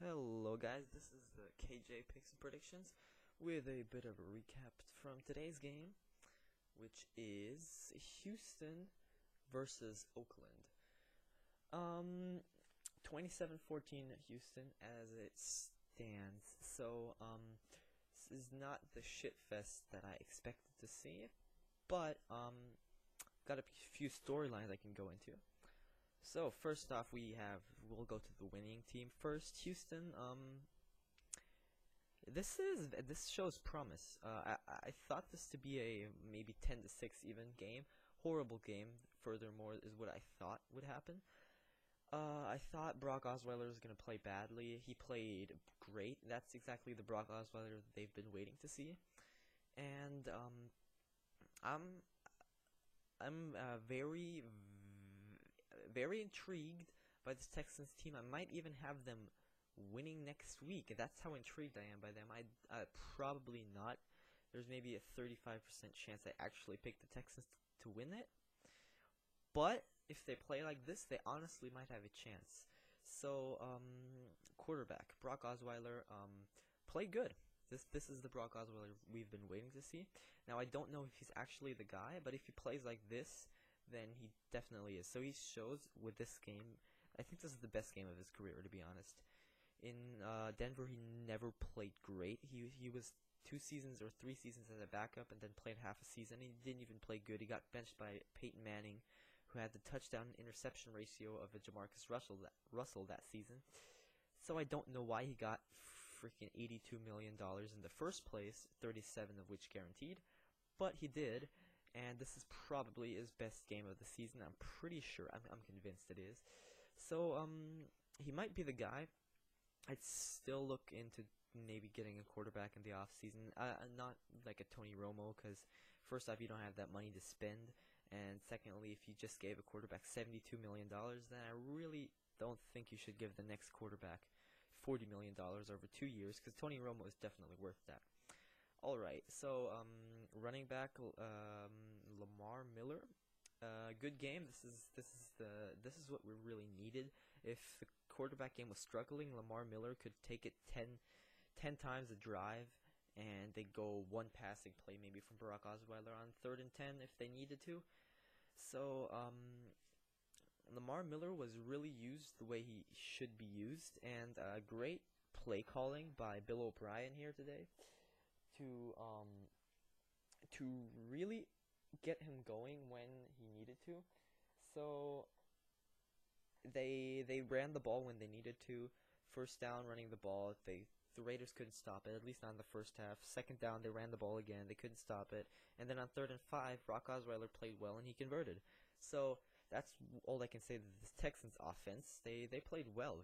Hello guys, this is the KJ Picks and Predictions with a bit of a recap from today's game, which is Houston versus Oakland. 27-14 Houston as it stands. So, this is not the shit fest that I expected to see, but got a few storylines I can go into. So first off, we'll go to the winning team first. Houston. This shows promise. I thought this to be a maybe 10-6 even game. Horrible game. Furthermore, is what I thought would happen. I thought Brock Osweiler was gonna play badly. He played great. That's exactly the Brock Osweiler that they've been waiting to see. And I'm very intrigued by this Texans team. I might even have them winning next week. That's how intrigued I am by them. I probably not. There's maybe a 35% chance I actually pick the Texans to win it. But if they play like this, they honestly might have a chance. So, quarterback Brock Osweiler, play good. This is the Brock Osweiler we've been waiting to see. Now I don't know if he's actually the guy, but if he plays like this, then he definitely is. So he shows with this game. I think this is the best game of his career, to be honest. In Denver, he never played great. He was 2 seasons or 3 seasons as a backup, and then played half a season. He didn't even play good. He got benched by Peyton Manning, who had the touchdown-interception ratio of a Jamarcus Russell that season. So I don't know why he got freaking $82 million in the first place, 37 of which guaranteed, but he did. And this is probably his best game of the season. I'm pretty sure. I'm convinced it is. So he might be the guy. I'd still look into maybe getting a quarterback in the offseason. Not like a Tony Romo, because first off, you don't have that money to spend, and secondly, if you just gave a quarterback $72 million, then I really don't think you should give the next quarterback $40 million over 2 years, because Tony Romo is definitely worth that. Alright, so running back Lamar Miller, good game. This is what we really needed. If the quarterback game was struggling, Lamar Miller could take it 10 times a drive, and they go one passing play maybe from Brock Osweiler on 3rd and 10 if they needed to. So Lamar Miller was really used the way he should be used, and great play calling by Bill O'Brien here today to really get him going when he needed to. So they ran the ball when they needed to. First down, running the ball. The Raiders couldn't stop it, at least not in the first half. Second down, they ran the ball again. They couldn't stop it. And then on 3rd and 5, Brock Osweiler played well and he converted. So that's all I can say to this Texans offense. They played well,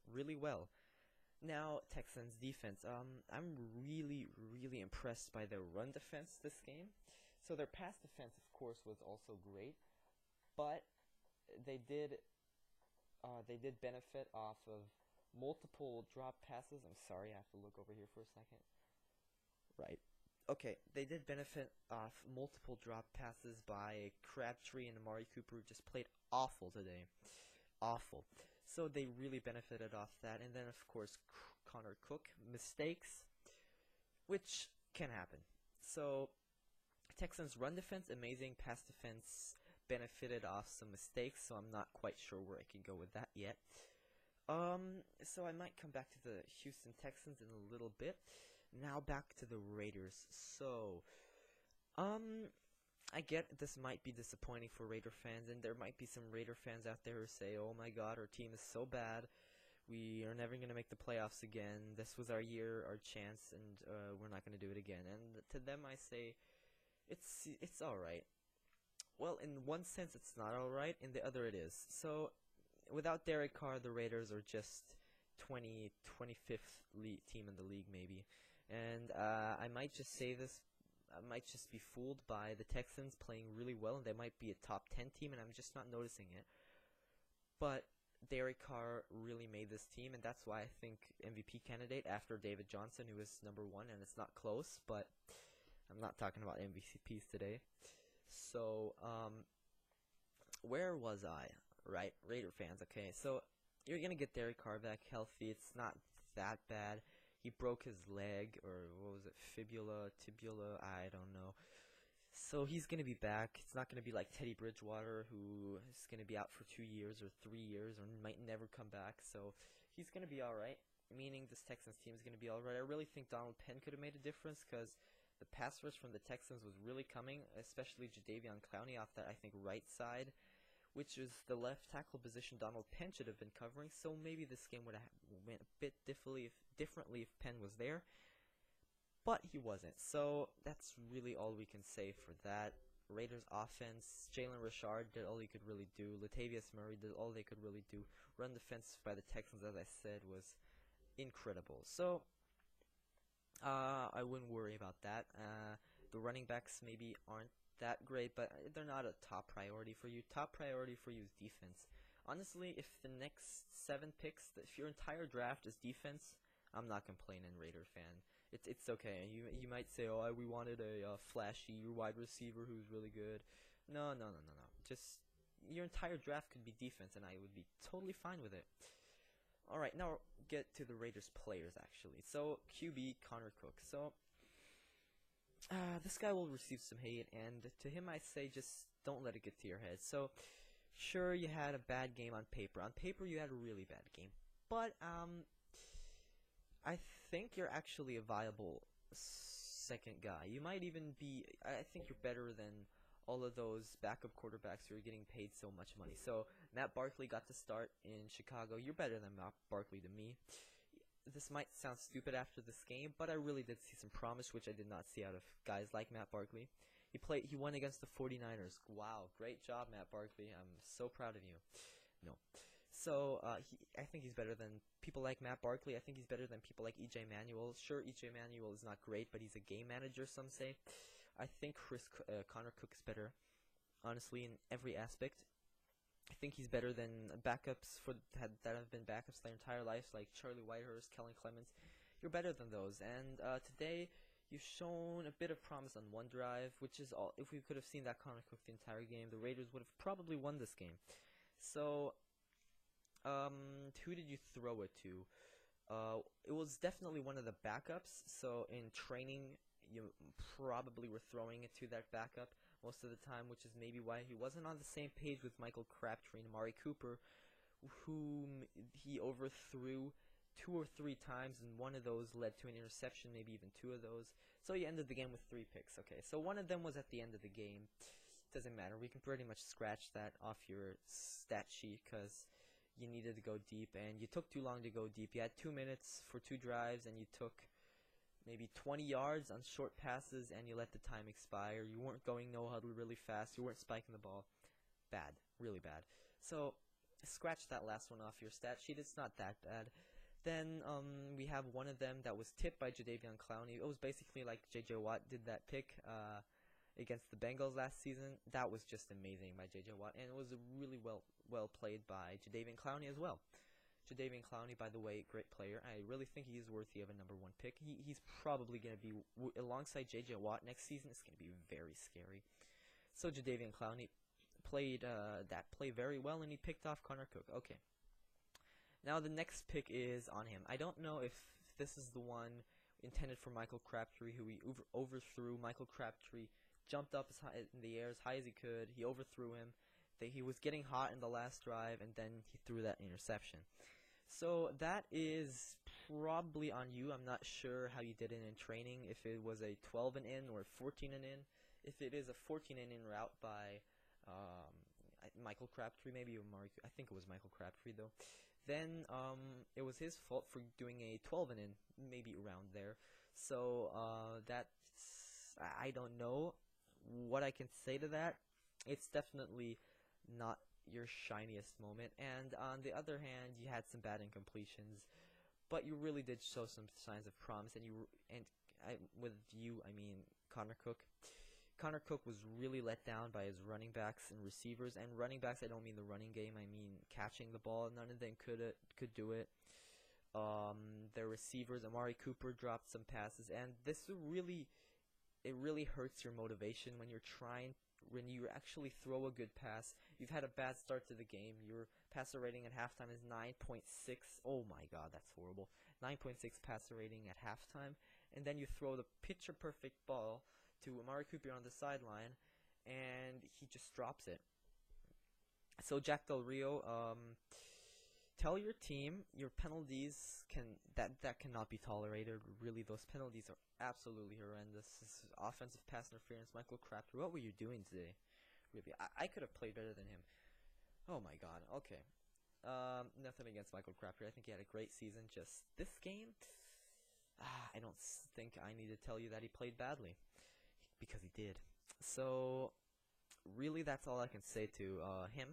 really well. Now, Texans defense. I'm really impressed by their run defense this game. So their pass defense, of course, was also great, but they did benefit off of multiple drop passes. I'm sorry, I have to look over here for a second. Right. Okay, they did benefit off multiple drop passes by Crabtree and Amari Cooper, who just played awful today. Awful. So they really benefited off that. And then, of course, Connor Cook. Mistakes, which can happen. So Texans run defense, amazing. Pass defense benefited off some mistakes, so I'm not quite sure where I can go with that yet. So I might come back to the Houston Texans in a little bit. Now back to the Raiders. So, I get this might be disappointing for Raider fans, and there might be some Raider fans out there who say, oh my god, our team is so bad, we are never going to make the playoffs again, this was our year, our chance, and we're not going to do it again. And to them I say, it's alright. Well, in one sense it's not alright, in the other it is. So, without Derek Carr, the Raiders are just 25th team in the league maybe. And I might just say this, I might just be fooled by the Texans playing really well, and they might be a top 10 team, and I'm just not noticing it. But Derek Carr really made this team, and that's why I think MVP candidate after David Johnson, who is #1, and it's not close, but I'm not talking about MVPs today. So, where was I? Right, Raider fans, okay. So, you're going to get Derek Carr back healthy. It's not that bad. He broke his leg, or what was it, fibula, tibula, I don't know. So he's going to be back. It's not going to be like Teddy Bridgewater, who is going to be out for 2 years or 3 years or might never come back. So he's going to be alright, meaning this Texans team is going to be alright. I really think Donald Penn could have made a difference because the pass rush from the Texans was really coming, especially Jadeveon Clowney off that, I think, right side, which is the left tackle position Donald Penn should have been covering. So maybe this game would have went a bit differently if Penn was there. But he wasn't, so that's really all we can say for that. Raiders offense, Jalen Richard did all he could really do. Latavius Murray did all they could really do. Run defense by the Texans, as I said, was incredible. So, I wouldn't worry about that. The running backs maybe aren't that great, but they're not a top priority for you. Top priority for you is defense. Honestly, if the next 7 picks, if your entire draft is defense, I'm not complaining, Raider fan. It's okay. You might say, oh, we wanted a flashy wide receiver who's really good. No. Just your entire draft could be defense, and I would be totally fine with it. All right, now get to the Raiders players actually. So QB Connor Cook. So this guy will receive some hate, and to him I say just don't let it get to your head. So sure, you had a bad game on paper. On paper, you had a really bad game, but I think you're actually a viable second guy. You might even be, I think you're better than all of those backup quarterbacks who are getting paid so much money. So Matt Barkley got to start in Chicago. You're better than Matt Barkley to me. This might sound stupid after this game, but I really did see some promise, which I did not see out of guys like Matt Barkley. He won against the 49ers. Wow, great job, Matt Barkley. I'm so proud of you. No. So, I think he's better than people like Matt Barkley. I think he's better than people like E.J. Manuel. Sure, E.J. Manuel is not great, but he's a game manager, some say. I think Connor Cook is better, honestly, in every aspect. I think he's better than backups that have been backups their entire lives, like Charlie Whitehurst, Kellen Clemens. You're better than those. And today, you've shown a bit of promise on one drive, which is all. If we could have seen that Connor Cook the entire game, the Raiders would have probably won this game. So, who did you throw it to? It was definitely one of the backups. So in training, you probably were throwing it to that backup most of the time, which is maybe why he wasn't on the same page with Michael Crabtree and Amari Cooper, whom he overthrew 2 or 3 times, and one of those led to an interception, maybe even 2 of those. So he ended the game with 3 picks. Okay, so one of them was at the end of the game. Doesn't matter. We can pretty much scratch that off your stat sheet because you needed to go deep, and you took too long to go deep. You had 2 minutes for 2 drives, and you took maybe 20 yards on short passes, and you let the time expire. You weren't going no huddle really fast. You weren't spiking the ball. Bad. Really bad. So, scratch that last one off your stat sheet. It's not that bad. Then, we have one of them that was tipped by Jadeveon Clowney. It was basically like J.J. Watt did that pick, against the Bengals last season. That was just amazing by J.J. Watt, and it was really well played by Jadeveon Clowney as well. Jadeveon Clowney, by the way, great player. I really think he is worthy of a number 1 pick. He's probably going to be, alongside J.J. Watt next season, it's going to be very scary. So Jadeveon Clowney played that play very well, and he picked off Connor Cook. Okay. Now the next pick is on him. I don't know if this is the one intended for Michael Crabtree, who he overthrew. Michael Crabtree jumped up as high in the air as high as he could. He overthrew him. He was getting hot in the last drive, and then he threw that interception. So that is probably on you. I'm not sure how you did it in training, if it was a 12 and in or 14 and in. If it is a 14 and in route by Michael Crabtree, maybe I think it was Michael Crabtree though, then it was his fault for doing a 12 and in, maybe around there. So I don't know what I can say to that. It's definitely not your shiniest moment, and on the other hand, you had some bad incompletions, but you really did show some signs of promise. And I mean Connor Cook. Connor Cook was really let down by his running backs and receivers. And running backs, I don't mean the running game. I mean catching the ball. None of them could do it. Their receivers, Amari Cooper dropped some passes, and this really hurts your motivation when you're trying when you actually throw a good pass, you've had a bad start to the game. Your passer rating at halftime is 9.6. Oh my god, that's horrible. 9.6 passer rating at halftime, and then you throw the picture perfect ball to Amari Cooper on the sideline, and he just drops it. So Jack Del Rio, tell your team your penalties that cannot be tolerated. Really, those penalties are absolutely horrendous. This is offensive pass interference. Michael Crabtree, what were you doing today? Really, I could have played better than him. Oh my god. Okay. Nothing against Michael Crabtree. I think he had a great season. Just this game, I don't think I need to tell you that he played badly, because he did. So really, that's all I can say to him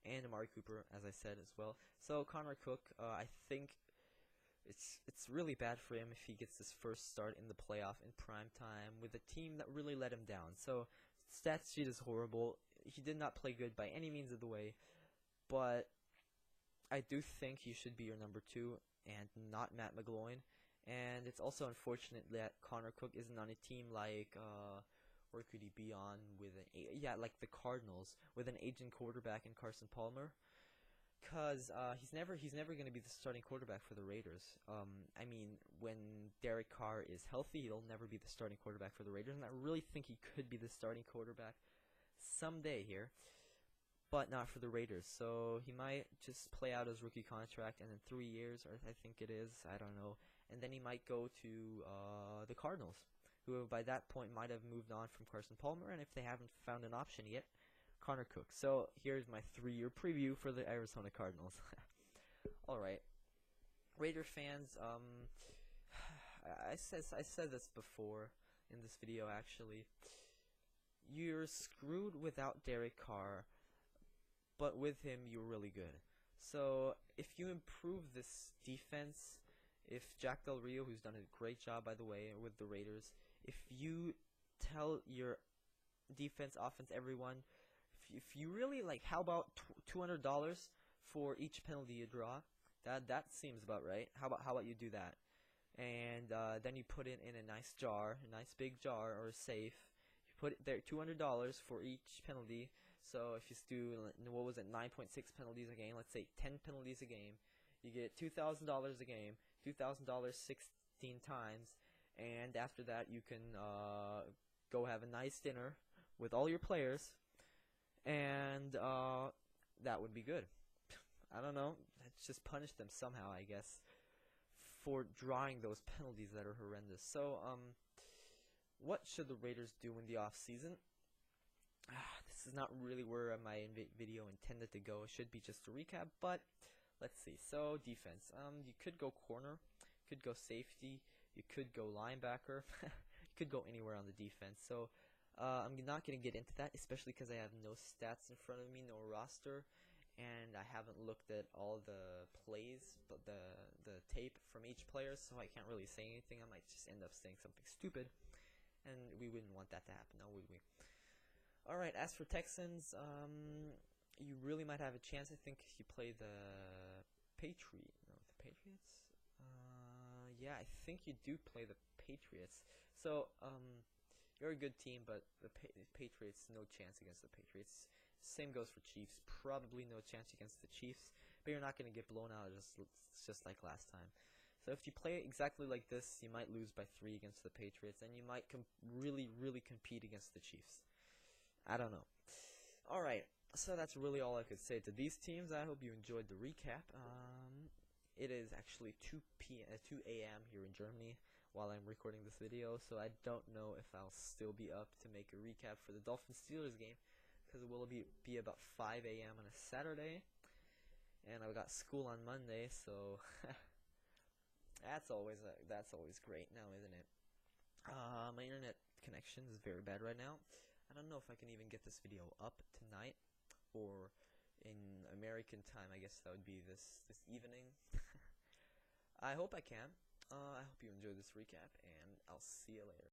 and Amari Cooper, as I said as well. So Connor Cook, I think it's really bad for him if he gets his first start in the playoff in prime time with a team that really let him down. So stats sheet is horrible. He did not play good by any means of the way, but I do think he should be your number 2 and not Matt McGloin. And it's also unfortunate that Connor Cook isn't on a team like where could he be on with like the Cardinals with an aging quarterback in Carson Palmer, because he's never going to be the starting quarterback for the Raiders. I mean, when Derek Carr is healthy, he'll never be the starting quarterback for the Raiders, and I really think he could be the starting quarterback someday here, but not for the Raiders. So he might just play out his rookie contract, and in 3 years, or I think it is, I don't know, and then he might go to the Cardinals, who by that point might have moved on from Carson Palmer, and if they haven't found an option yet, Connor Cook. So here's my 3-year preview for the Arizona Cardinals. Alright, Raider fans, I said this before in this video actually. You're screwed without Derek Carr, but with him you're really good. So if you improve this defense, if Jack Del Rio, who's done a great job by the way with the Raiders, if you tell your defense, offense, everyone, if you really like, how about $200 for each penalty you draw? That seems about right. How about you do that? And then you put it in a nice jar, a nice big jar or a safe. You put it there, $200 for each penalty. So if you do, what was it, 9.6 penalties a game, let's say 10 penalties a game, you get $2,000 a game, $2,000 16 times, and after that you can go have a nice dinner with all your players, and that would be good. I don't know, let's just punish them somehow, I guess, for drawing those penalties that are horrendous. So what should the Raiders do in the off season? This is not really where my video intended to go. It should be just a recap, but let's see. So defense, you could go corner, you could go safety, you could go linebacker, you could go anywhere on the defense. So I'm not going to get into that, especially because I have no stats in front of me, no roster, and I haven't looked at all the plays, but the tape from each player, so I can't really say anything. I might just end up saying something stupid, and we wouldn't want that to happen, now would we? Alright, as for Texans, you really might have a chance. I think you play the Patriots. Yeah, I think you do play the Patriots. So, you're a good team, but the Patriots, no chance against the Patriots. Same goes for Chiefs. Probably no chance against the Chiefs, but you're not going to get blown out just like last time. So if you play exactly like this, you might lose by 3 against the Patriots, and you might really compete against the Chiefs. I don't know. Alright, so that's really all I could say to these teams. I hope you enjoyed the recap. It is actually 2 a.m. here in Germany while I'm recording this video, so I don't know if I'll still be up to make a recap for the Dolphins-Steelers game, because it will be about 5 a.m. on a Saturday, and I've got school on Monday, so that's always great now, isn't it? My internet connection is very bad right now. I don't know if I can even get this video up tonight, or in American time. I guess that would be this evening. I hope I can. I hope you enjoyed this recap, and I'll see you later.